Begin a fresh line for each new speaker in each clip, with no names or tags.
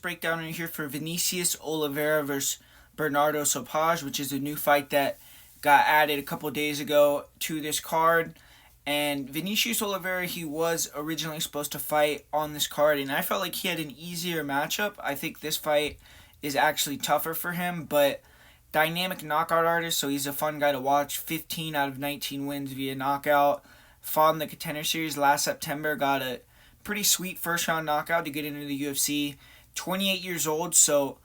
Breakdown in here for Vinicius Oliveira versus Bernardo Sopaj, which is a new fight that got added a couple days ago to this card. And Vinicius Oliveira, he was originally supposed to fight on this card, and I felt like he had an easier matchup. I think this fight is actually tougher for him, but dynamic knockout artist, so he's a fun guy to watch. 15 out of 19 wins via knockout. Fought in the Contender Series last September, got a pretty sweet first round knockout to get into the UFC. 28 years old, so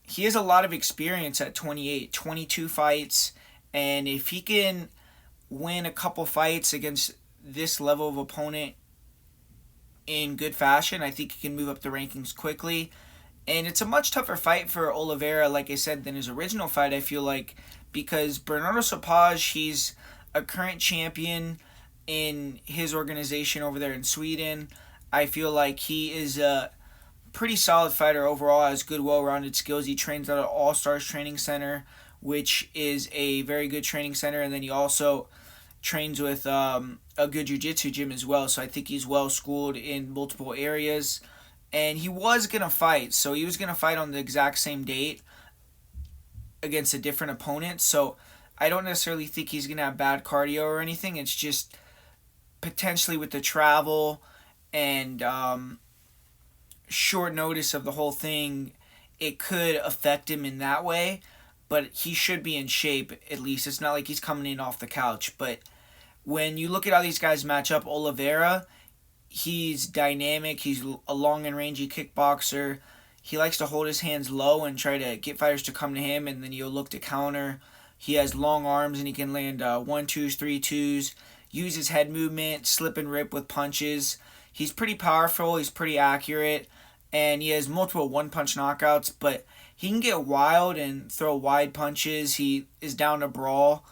he has a lot of experience at 28, 22 fights, and if he can win a couple fights against this level of opponent in good fashion, I think he can move up the rankings quickly. And it's a much tougher fight for Oliveira, like I said, than his original fight, I feel like, because Bernardo Sopaj, he's a current champion in his organization over there in Sweden. I feel like he is a pretty solid fighter overall, has good, well-rounded skills. He trains at an All-Stars Training Center, which is a very good training center, and then he also trains with a good jiu-jitsu gym as well, so I think he's well-schooled in multiple areas. And he was going to fight, so he was going to fight on the exact same date against a different opponent, so I don't necessarily think he's going to have bad cardio or anything. It's just potentially with the travel and short notice of the whole thing, it could affect him in that way, but he should be in shape at least. It's not like he's coming in off the couch, but when you look at how these guys match up, Oliveira, he's dynamic, he's a long and rangy kickboxer. He likes to hold his hands low and try to get fighters to come to him, and then he'll look to counter. He has long arms and he can land 1-2s, 3-2s, use his head movement, slip and rip with punches. He's pretty powerful, he's pretty accurate, and he has multiple one-punch knockouts, but he can get wild and throw wide punches. He is down to brawl.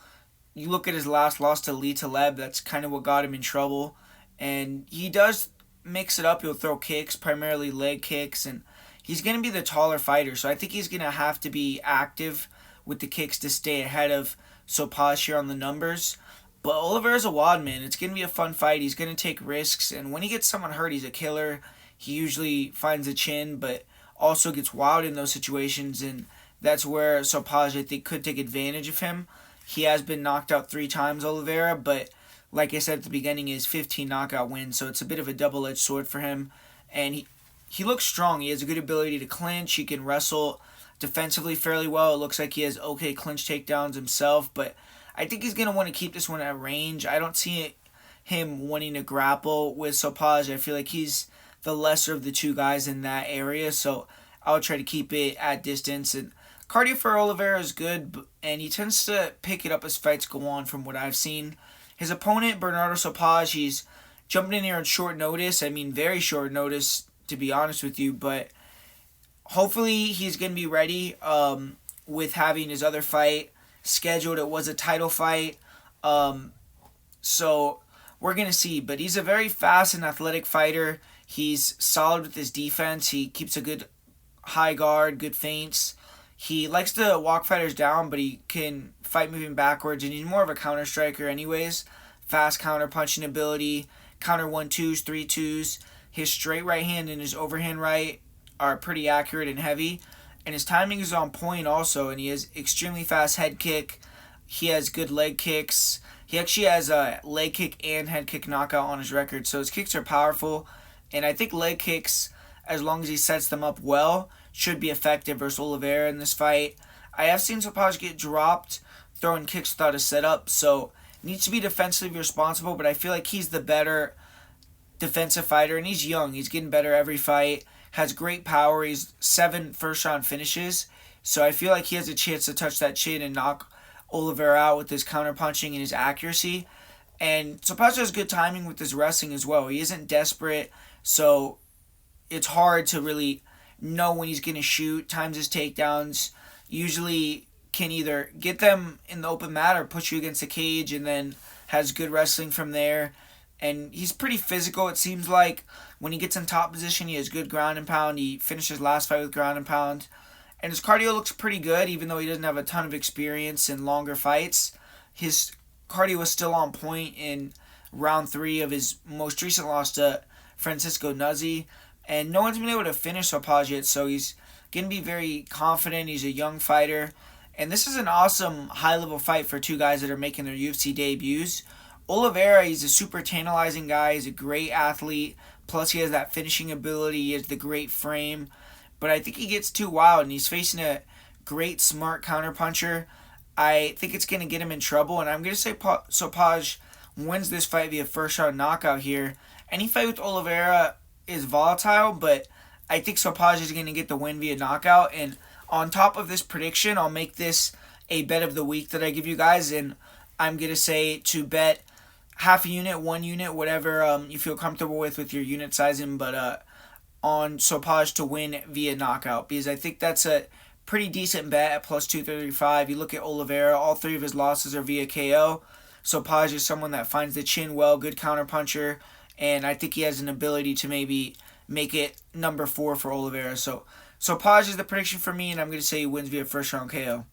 You look at his last loss to Lee Taleb, that's kind of what got him in trouble. And he does mix it up. He'll throw kicks, primarily leg kicks, and he's going to be the taller fighter, so I think he's going to have to be active with the kicks to stay ahead of Sopaj here on the numbers. But Oliveira's a wild man. It's going to be a fun fight. He's going to take risks, and when he gets someone hurt, he's a killer. He usually finds a chin, but also gets wild in those situations, and that's where Sopaj, I think, could take advantage of him. He has been knocked out 3 times, Oliveira, but like I said at the beginning, he has 15 knockout wins, so it's a bit of a double-edged sword for him. And he looks strong. He has a good ability to clinch. He can wrestle defensively fairly well. It looks like he has okay clinch takedowns himself, but I think he's going to want to keep this one at range. I don't see him wanting to grapple with Sopaj. I feel like he's the lesser of the two guys in that area, so I'll try to keep it at distance. And cardio for Oliveira is good, and he tends to pick it up as fights go on from what I've seen. His opponent, Bernardo Sopaj, he's jumping in here on short notice. I mean, very short notice, to be honest with you, but hopefully he's going to be ready with having his other fight scheduled. It was a title fight, so we're going to see. But he's a very fast and athletic fighter. He's solid with his defense. He keeps a good high guard, good feints. He likes to walk fighters down, but he can fight moving backwards, and he's more of a counter striker anyways. Fast counter punching ability, counter 1-2s, 3-2s. His straight right hand and his overhand right are pretty accurate and heavy, and his timing is on point also, and he has extremely fast head kick. He has good leg kicks. He actually has a leg kick and head kick knockout on his record, so his kicks are powerful, and I think leg kicks, as long as he sets them up well, should be effective versus Oliveira in this fight. I have seen Sopaj get dropped throwing kicks without a setup, so needs to be defensively responsible, but I feel like he's the better defensive fighter, and he's young. He's getting better every fight, has great power. He's 7 first-round finishes, so I feel like he has a chance to touch that chin and knock Oliveira out with his counter-punching and his accuracy. And Sopaj has good timing with his wrestling as well. He isn't desperate, so it's hard to really know when he's going to shoot. Times his takedowns usually can either get them in the open mat or push you against the cage, and then has good wrestling from there. And he's pretty physical, it seems like. When he gets in top position, he has good ground and pound. He finished his last fight with ground and pound. And his cardio looks pretty good, even though he doesn't have a ton of experience in longer fights. His cardio was still on point in round 3 of his most recent loss to Francisco Nuzzi. and no one's been able to finish Sopaj yet, so he's going to be very confident. He's a young fighter, and this is an awesome high-level fight for two guys that are making their UFC debuts. Oliveira, he's a super tantalizing guy. He's a great athlete. Plus, he has that finishing ability. He has the great frame. But I think he gets too wild, and he's facing a great, smart counterpuncher. I think it's going to get him in trouble, and I'm going to say Sopaj wins this fight via first-round knockout here. Any fight with Oliveira is volatile, but I think Sopaj is going to get the win via knockout. And on top of this prediction, I'll make this a bet of the week that I give you guys, and I'm going to say to bet half a unit, 1 unit, whatever you feel comfortable with your unit sizing, but on Sopaj to win via knockout, because I think that's a pretty decent bet at plus 235. You look at Oliveira, all 3 of his losses are via KO. Sopaj is someone that finds the chin well, good counterpuncher, and I think he has an ability to maybe make it number 4 for Oliveira. So Sopaj is the prediction for me, and I'm going to say he wins via first round KO.